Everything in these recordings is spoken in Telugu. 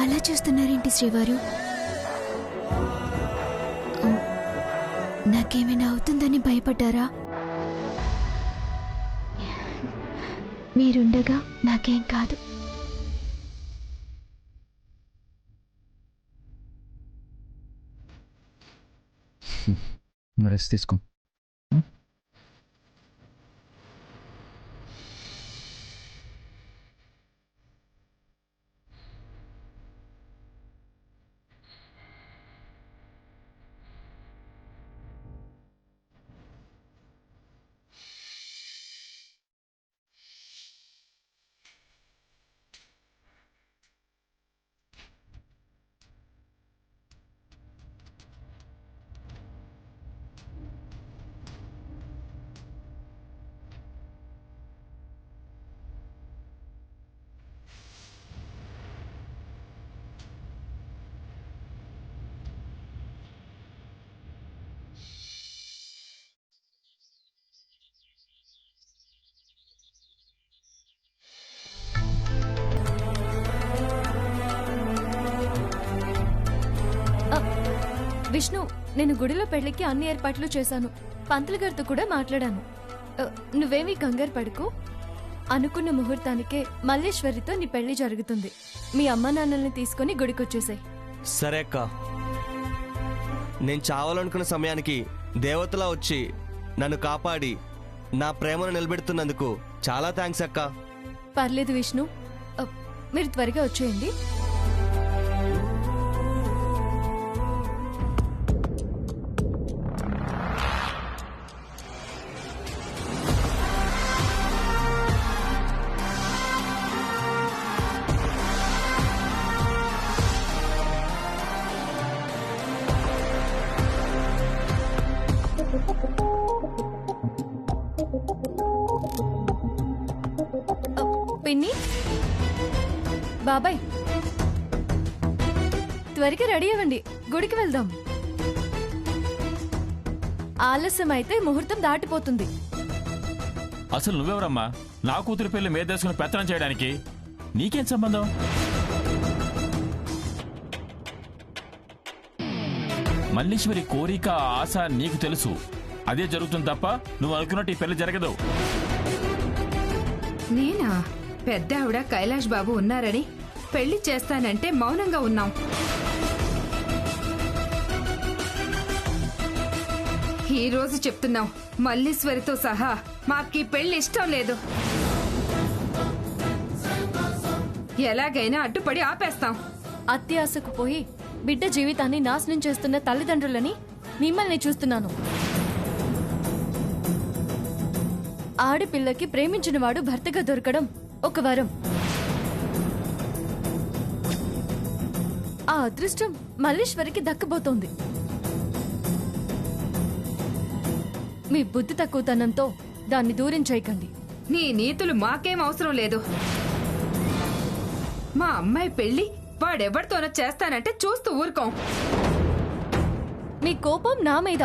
అలా చూస్తున్నారేంటి శ్రీవారు? నాకేమైనా అవుతుందని భయపడ్డారా? మీరుండగా నాకేం కాదు. రెస్ట్ తీసుకో. విష్ణు, నేను గుడిలో పెళ్లికి అన్ని ఏర్పాట్లు చేశాను. పంతులు గారితో కూడా మాట్లాడాను. నువ్వేమీ కంగారు పడుకో. అనుకున్న ముహూర్తానికే మల్లేశ్వరితో నీ పెళ్లి జరుగుతుంది. మీ అమ్మా నాన్నల్ని తీసుకుని గుడికొచ్చేసాయి. సరే అక్క. నేను చావాలనుకున్న సమయానికి దేవతలా వచ్చి నన్ను కాపాడి నా ప్రేమను నిలబెడుతున్నందుకు చాలా థ్యాంక్స్ అక్క. పర్లేదు విష్ణు, మీరు త్వరగా వచ్చేయండి. పిన్ని, బాబాయ్, త్వరగా రెడీ అవ్వండి, గుడికి వెళ్దాం. ఆలస్యం అయితే ముహూర్తం దాటిపోతుంది. అసలు నువ్వెవరమ్మా నా కూతురు పెళ్లి మేదేసుకుని పెత్తనం చేయడానికి? నీకేం సంబంధం? మల్లీశ్వరి కోరిక, ఆశ నీకు తెలుసు. అదే జరుగుతుంది తప్ప నువ్వు అనుకున్నట్టు ఈ పెళ్లి జరగదు. నేనా? పెద్ద ఆవిడ కైలాష్ బాబు ఉన్నారని పెళ్లి చేస్తానంటే మౌనంగా ఉన్నాం. ఈ రోజు చెప్తున్నాం, మల్లీశ్వరితో సహా మాకీ పెళ్లి ఇష్టం లేదు. ఎలాగైనా అడ్డుపడి ఆపేస్తాం. అత్యాశకు పోయి బిడ్డ జీవితాన్ని నాశనం చేస్తున్న తల్లిదండ్రులని మిమ్మల్ని చూస్తున్నాను. ఆడపిల్లకి ప్రేమించిన వాడు భర్తగా దొరకడం ఒక వరం. ఆ అదృష్టం మల్లీశ్వరికి దక్కబోతోంది. మీ బుద్ధి తక్కువతనంతో దాన్ని దూరం చేయకండి. నీ నీతులు మాకేం అవసరం లేదు. మా అమ్మాయి పెళ్లి వాడెవరితోనో చేస్తానంటే చూస్తూ ఊరుకోం. మీ కోపం నా మీద,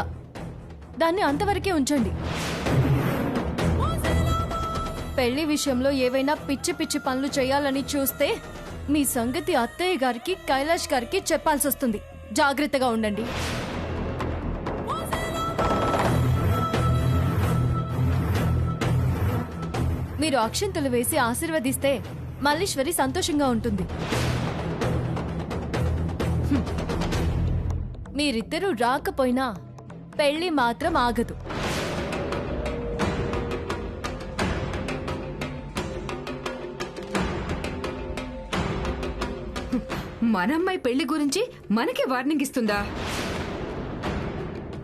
దాన్ని అంతవరకే ఉంచండి. పెళ్లి విషయంలో ఏవైనా పిచ్చి పిచ్చి పనులు చేయాలని చూస్తే మీ సంగతి అత్తయ్య గారికి, కైలాష్ గారికి చెప్పాల్సి వస్తుంది. జాగ్రత్తగా ఉండండి. మీరు అక్షింతలు వేసి ఆశీర్వదిస్తే మల్లీశ్వరి సంతోషంగా ఉంటుంది. మీరిద్దరూ రాకపోయినా పెళ్లి మాత్రం ఆగదు. మనమ్మాయి పెళ్లి గురించి మనకి వార్నింగ్ ఇస్తుందా?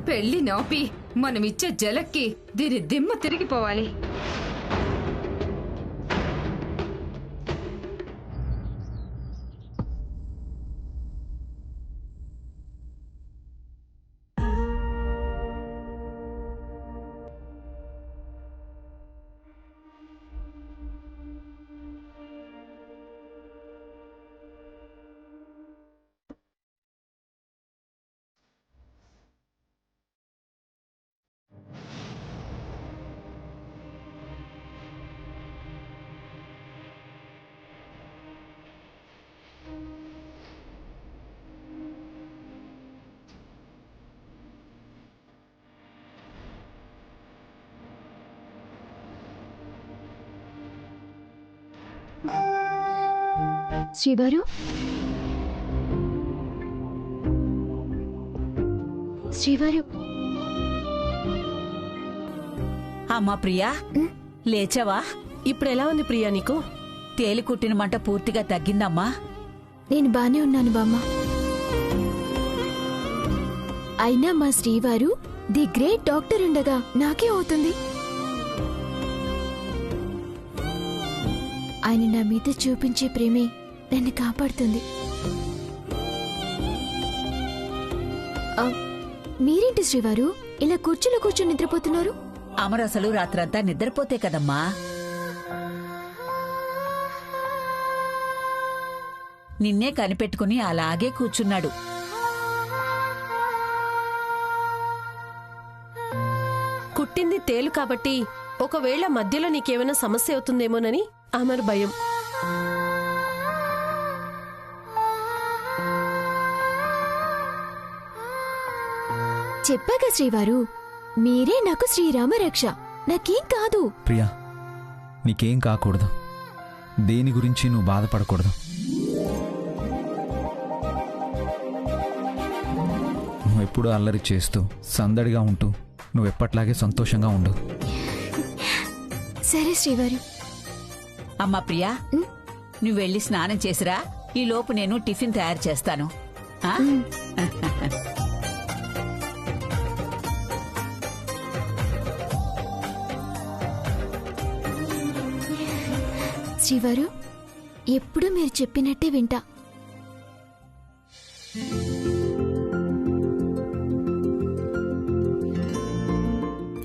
పెళ్లి నాపి మనమిచ్చే జలక్కి దీని దిమ్మ తిరిగిపోవాలి. శ్రీవారు శ్రీవారు అమ్మా ప్రియా, లేచావా? ఇప్పుడు ఎలా ఉంది ప్రియా నీకు? తేలి కుట్టిన మంట పూర్తిగా తగ్గిందమ్మా. నేను బానే ఉన్నాను బామ్మ. అయినా మా శ్రీవారు ది గ్రేట్ డాక్టర్ ఉండగా నాకే అవుతుంది. ఆయన నా మీద చూపించే ప్రేమే నన్ను కాపాడుతుంది. మీరేంటి శ్రీవారు ఇలా కుర్చీలో కూర్చొని నిద్రపోతున్నారు? అమరసలు రాత్రంతా నిద్రపోతే కదమ్మా. నిన్నే కనిపెట్టుకుని అలాగే కూర్చున్నాడు. కుట్టింది తేలు కాబట్టి ఒకవేళ మధ్యలో నీకేమైనా సమస్య అవుతుందేమోనని అమర్ భయం. చెప్పాక శ్రీవారు మీరే నాకు శ్రీరామ రక్ష. నాకేం కాదు. ప్రియా, నీకేం కాకూడదు. దేని గురించి నువ్వు బాధపడకూడదు. నువ్వు ఎప్పుడూ అల్లరి చేస్తూ సందడిగా ఉంటూ నువ్వు ఎప్పట్లాగే సంతోషంగా ఉండు. సరే శ్రీవారు. అమ్మా ప్రియా, నువ్వెళ్ళి స్నానం చేసిరా. ఈ లోపు నేను టిఫిన్ తయారు చేస్తాను. ఆ? శ్రీవారు ఎప్పుడు మీరు చెప్పినట్టే వింటా.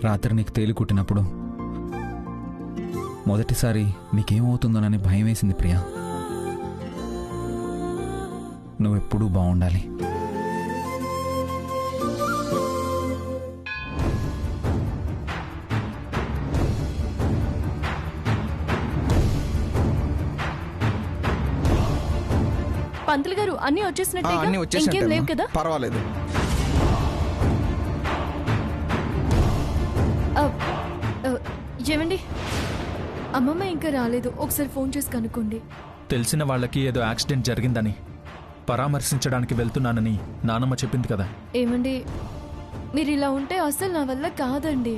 రాత్రి నీకు తేలి కుట్టినప్పుడు మొదటిసారి నీకేమవుతుందోనని భయం వేసింది ప్రియా. నువ్వెప్పుడూ బాగుండాలి. పంతులు గారు అన్ని వచ్చేసినట్టే, ఇంకేం లేవు కదా? పర్వాలేదు. ఏమండి, అమ్మమ్మ ఇంకా రాలేదు. ఒకసారి ఫోన్ చేసి కనుక్కోండి. తెలిసిన వాళ్ళకి ఏదో యాక్సిడెంట్ జరిగిందని పరామర్శించడానికి వెళ్తున్నానని నానమ్మ చెప్పింది కదా. ఏమండి, మీరు ఇలా ఉంటే అసలు నా వల్ల కాదండి.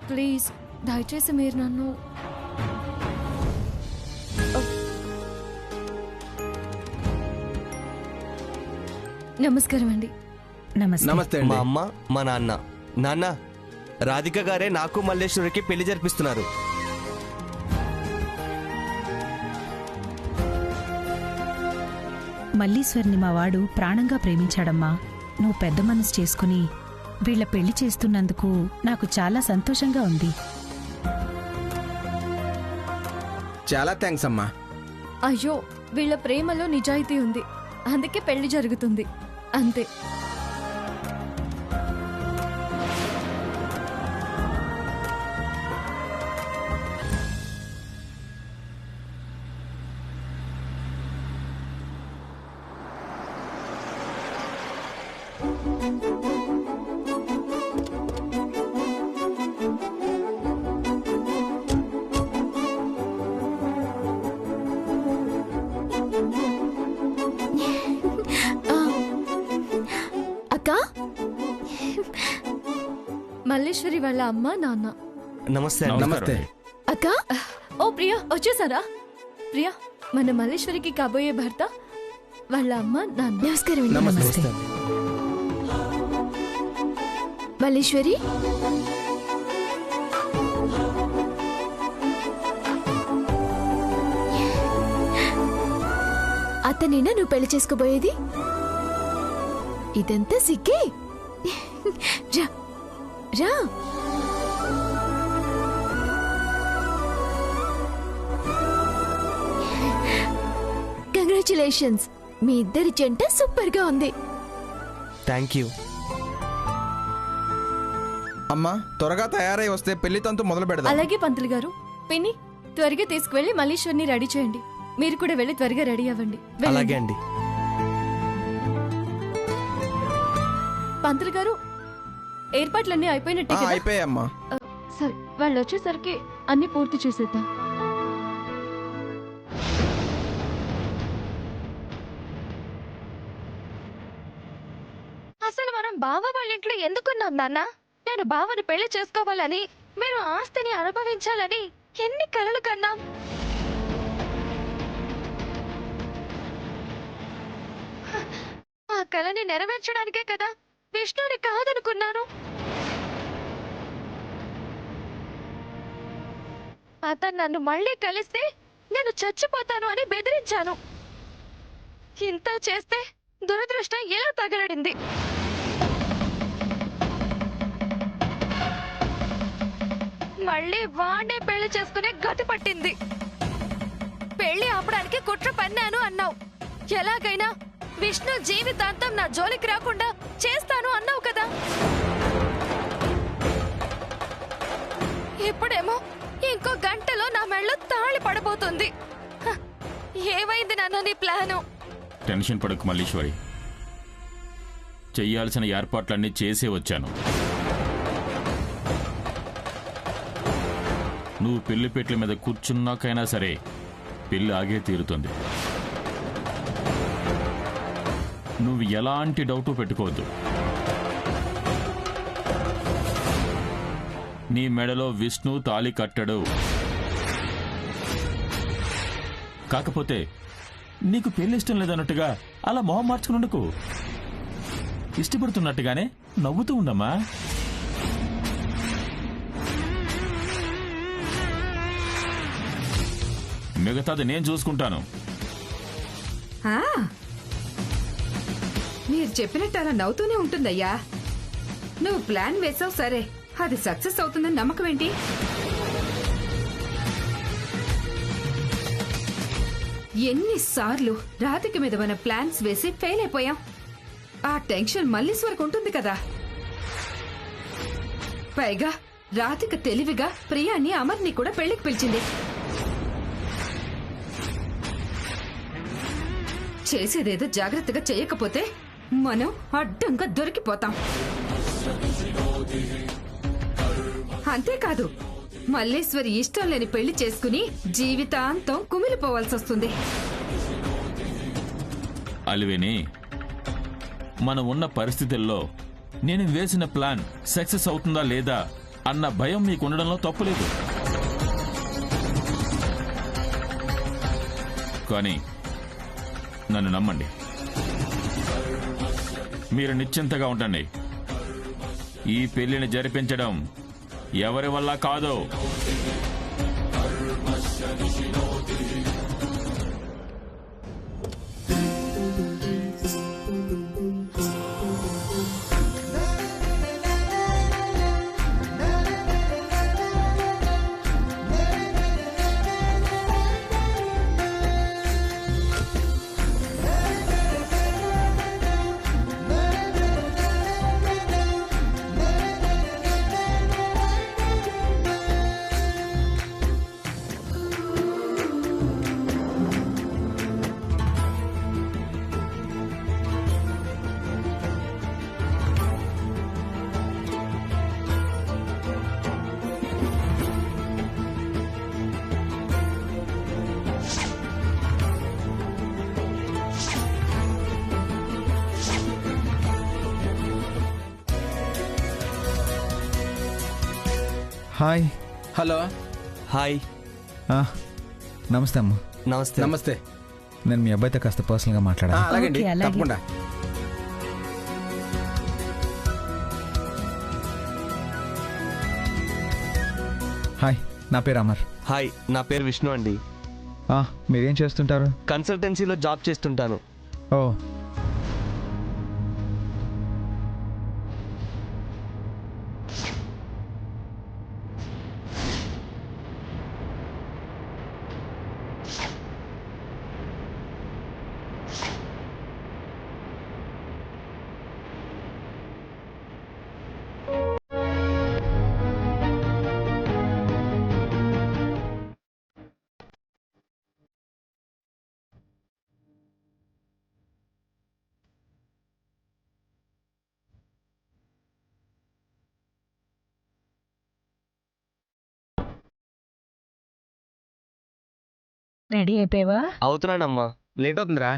ప్లీజ్ దయచేసి మీరు నన్ను నమస్కారం అండి. నమస్తే మా అమ్మ, మా నాన్న. నాన్న, రాధిక గారే నాకు మల్లేశ్వరికి పెళ్లి జరిపిస్తున్నారు. మల్లీశ్వర్ని మా వాడు ప్రాణంగా ప్రేమించాడమ్మా. నువ్వు పెద్ద మనసు చేసుకుని వీళ్ల పెళ్లి చేస్తున్నందుకు నాకు చాలా సంతోషంగా ఉంది. చాలా థ్యాంక్స్ అమ్మా. అయ్యో, వీళ్ళ ప్రేమలో నిజాయితీ ఉంది, అందుకే పెళ్లి జరుగుతుంది అంతే. మల్లేశ్వరి వాళ్ళ అమ్మ నాన్న. నమస్తే. నమస్తే అక్క. ఓ ప్రియా, వచ్చేసారా? ప్రియా, మన మల్లేశ్వరికి కాబోయే భర్త వాళ్ళ అమ్మ నాన్న. నమస్కారం. నమస్తే. మల్లేశ్వరి, అతనేనా నువ్వు పెళ్లి చేసుకోబోయేది? ఇదంతా సిగ్గే. రా రా. కంగ్రాచులేషన్స్, మీ ఇద్దరి జంట సూపర్ గా ఉంది. Thank you. అమ్మా, త్వరగా తయారై వస్తే పెళ్లి తంతు మొదలు పెడదాం. అలాగే పంతులు గారు. పిన్ని, త్వరగా తీసుకువెళ్ళి మల్లేశ్వరిని రెడీ చేయండి. మీరు కూడా వెళ్ళి త్వరగా రెడీ అవ్వండి. అలాగే అండి. పంతులు గారు, ఏర్పాట్లన్నీ అయిపోయినట్టే కదా? అయిపోయామ్మా. సరే, వాళ్ళు వచ్చేసరికి అన్ని పూర్తి చేసేద్దాం. బావ వాళ్ళ ఇంట్లో ఎందుకున్నాం నాన్న? నేను బావని పెళ్లి చేసుకోవాలని, మీరు ఆస్తిని అనుభవించాలని ఎన్ని కలలు కన్నాం. ఆ కలని నెరవేర్చడానికే కదా విష్ణుని కాదనుకున్నాను. అతను నన్ను మళ్ళీ కలిస్తే నేను చచ్చిపోతాను అని బెదిరించాను. ఇంత చేస్తే దురదృష్టం ఎలా తగలడింది. మళ్ళీ వాడే పెళ్లి చేసుకునే గతి పట్టింది. పెళ్లి ఆపడానికి కుట్ర పన్నాను అన్నావు. ఎలాగైనా విష్ణు జీవితాంతం నా జోలికి రాకుండా చేస్తాను అన్నావు కదా. ఇప్పుడేమో ఇంకో గంటలో నా మెళ్ళో తాళి పడబోతుంది. ఏమైంది నాన్న నీ ప్లాను? టెన్షన్ పడకు మల్లీశ్వరి, చెయ్యాల్సిన ఏర్పాట్లన్నీ చేసే వచ్చాను. నువ్వు పెళ్లి పెట్ల మీద కూర్చున్నాకైనా సరే పెళ్లి ఆగే తీరుతుంది. నువ్వు ఎలాంటి డౌటు పెట్టుకోవద్దు. నీ మెడలో విష్ణు తాళి కట్టడు. కాకపోతే నీకు పెళ్లి ఇష్టం లేదన్నట్టుగా అలా మొహం మార్చుకున్నందుకు ఇష్టపడుతున్నట్టుగానే నవ్వుతూ ఉండమ్మా. మిగతాది నేను చూసుకుంటాను. మీరు చెప్పినట్టు అలా నవ్వుతూనే ఉంటుందయ్యా. నువ్వు ప్లాన్ వేసావు సరే, అది సక్సెస్ అవుతుందని నమ్మకం ఏంటి? ఎన్నిసార్లు రాధిక మీద మన ప్లాన్స్ వేసి ఫెయిల్ అయిపోయాం. ఆ టెన్షన్ మల్లీశ్వరికి ఉంటుంది కదా. పైగా రాధిక తెలివిగా ప్రియాని అమర్ని కూడా పెళ్లికి పిలిచింది. చేసేదేదో జాగ్రత్తగా చేయకపోతే మనం అడ్డంగా దొరికిపోతాం. అంతేకాదు, మల్లేశ్వరి ఇష్టం లేని పెళ్లి చేసుకుని జీవితాంతం కుమిలిపోవాల్సి వస్తుంది. అలివేని, మనం ఉన్న పరిస్థితుల్లో నేను వేసిన ప్లాన్ సక్సెస్ అవుతుందా లేదా అన్న భయం మీకు ఉండడంలో తప్పులేదు. కానీ నన్ను నమ్మండి, మీరు నిశ్చింతగా ఉండండి. ఈ పెళ్లిని జరిపించడం ఎవరి వల్ల కాదు. హాయ్. హలో. హాయ్. నమస్తే అమ్మ. నమస్తే. నమస్తే. నేను మీ అబ్బాయితో కాస్త పర్సనల్గా మాట్లాడాను. అలాగండి, ఓకే, అలాగే. తప్పకుండా. హాయ్, నా పేరు అమర్. హాయ్, నా పేరు విష్ణు అండి. మీరేం చేస్తుంటారు? కన్సల్టెన్సీలో జాబ్ చేస్తుంటాను. ఓ, రెడీ అయిపోయావా? అవుతున్నానమ్మా. లేట్ అవుతుందిరా.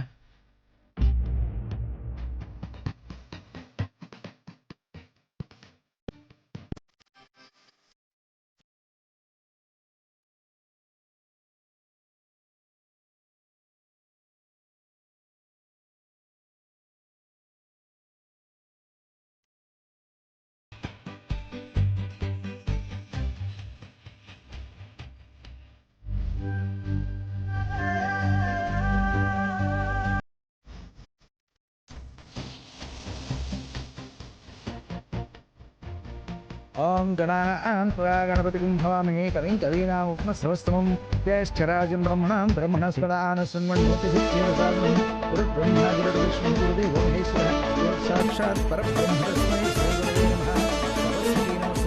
ఓం గణపతిం భవామి కవిం కవీనాముపమస్తమం జ్యేష్ఠరాజం బ్రహ్మణాం బ్రహ్మణస్పదానశృణ్వన్నోతిభిర్దేవతాగ్రహ సాక్షాత్ పరబ్రహ్మ తస్మై శ్రీ గురవే నమః సరస్వతీ నమః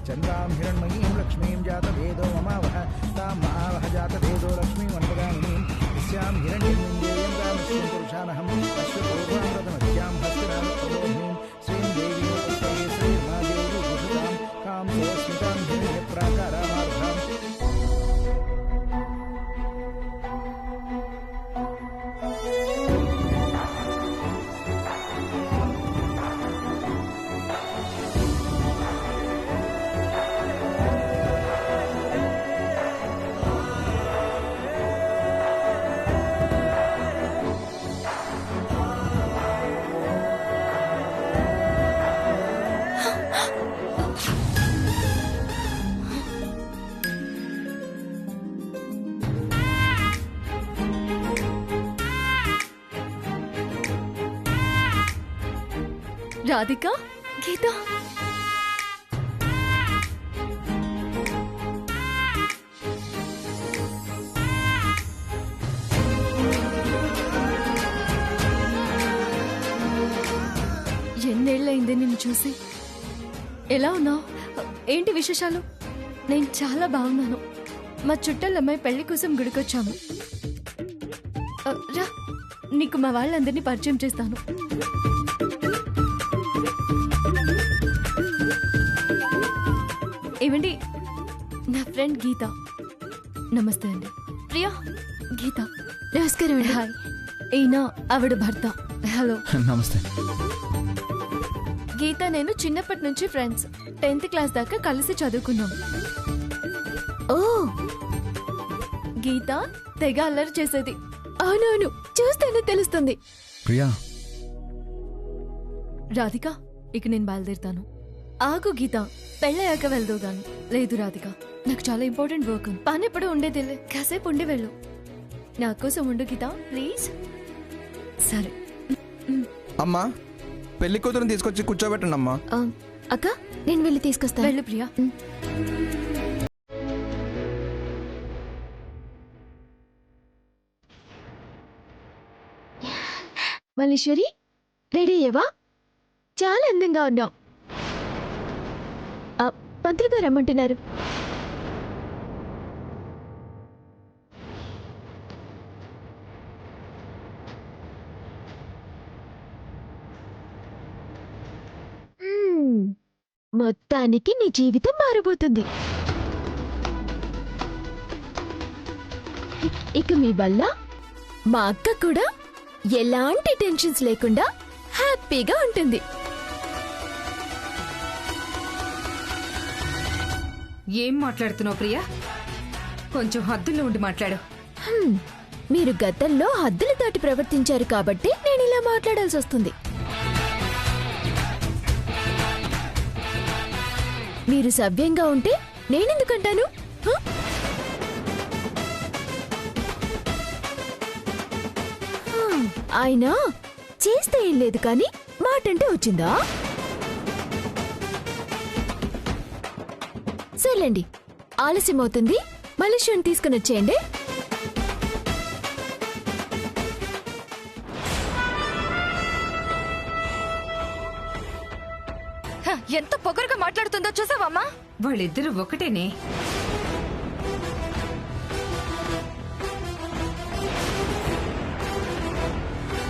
చంద్రాం హిరణ్మయీం లక్ష్మీం జాతవేదో మమావహ తాం మహావహ జాతవేదో లక్ష్మీం వనపగామినీం యస్యాం హిరణ్యం దేయం రామస్యం పురుషానహం అశ్వపూర్వామృతమధ్యాం హస్తినామీం శ్రీం దేవీ తస్మై శ్రీర్మాదేవి భూషితాం కాం సోస్మితాం హిరణ్యప్రాకారామార్ధాం. రాధిక, గీత, ఎన్నేళ్ళయింది నిన్ను చూసి. ఎలా ఉన్నావు? ఏంటి విశేషాలు? నేను చాలా బాగున్నాను. మా చుట్టాలమ్మాయి పెళ్లి కోసం గుడికొచ్చాము. రా, నీకు మా వాళ్ళందరినీ పరిచయం చేస్తాను. ఏమండి, నా ఫ్రెండ్ గీత. నమస్తే అండి. ప్రియా, గీత. నమస్కారం. హాయ్. ఈయన ఆవిడ భర్త. హలో. నమస్తే. గీత నేను చిన్నప్పటి నుంచి ఫ్రెండ్స్. 10th క్లాస్ దాకా కలిసి చదువుకున్నాం. ఓ, గీత తెగ అల్లరి చేసేది. అవునవును, చూస్తేనే తెలుస్తుంది. ప్రియా, రాధిక, ఇక నేను బయలుదేరుతాను. ఆగు గీత, పెళ్ళయ్యాక వెళ్దు గాని. లేదు రాధిక, నాకు చాలా ఇంపార్టెంట్ వర్క్. పని ఎప్పుడు ఉండేదిలే, కాసేపు ఉండి వెళ్ళు. నా కోసం ఉండు గీత, ప్లీజ్. సరే. అమ్మా, పెళ్లి కూతురుని తీసుకొచ్చి కూర్చోబెట్టండి అమ్మా. అక్క, నేను వెళ్ళి తీసుకొస్తాను. వెళ్ళు ప్రియా. మల్లీశ్వరి, రెడీ అయ్యేవా? చాలా అందంగా ఉన్నావు. పంతులు గారు రమ్మంటున్నారు. మొత్తానికి నీ జీవితం మారబోతుంది. ఇక మీ వల్ల మా అక్క కూడా ఎలాంటి టెన్షన్స్ లేకుండా హ్యాపీగా ఉంటుంది. ఏం మాట్లాడుతున్నావు ప్రియా? కొంచెం హద్దుల్లో ఉండి మాట్లాడు. మీరు గతంలో హద్దులు దాటి ప్రవర్తించారు కాబట్టి నేను ఇలా మాట్లాడాల్సి వస్తుంది. మీరు సవ్యంగా ఉంటే నేనెందుకంటాను? ఆయన చేస్తే ఏం లేదు కానీ మాటంటే వచ్చిందా? సర్లేండి, ఆలస్యం అవుతుంది. మలేషియాని తీసుకుని వచ్చేయండి. ఎంత పొగరుగా మాట్లాడుతుందో చూసావమ్మా? వాళ్ళిద్దరూ ఒకటేనే.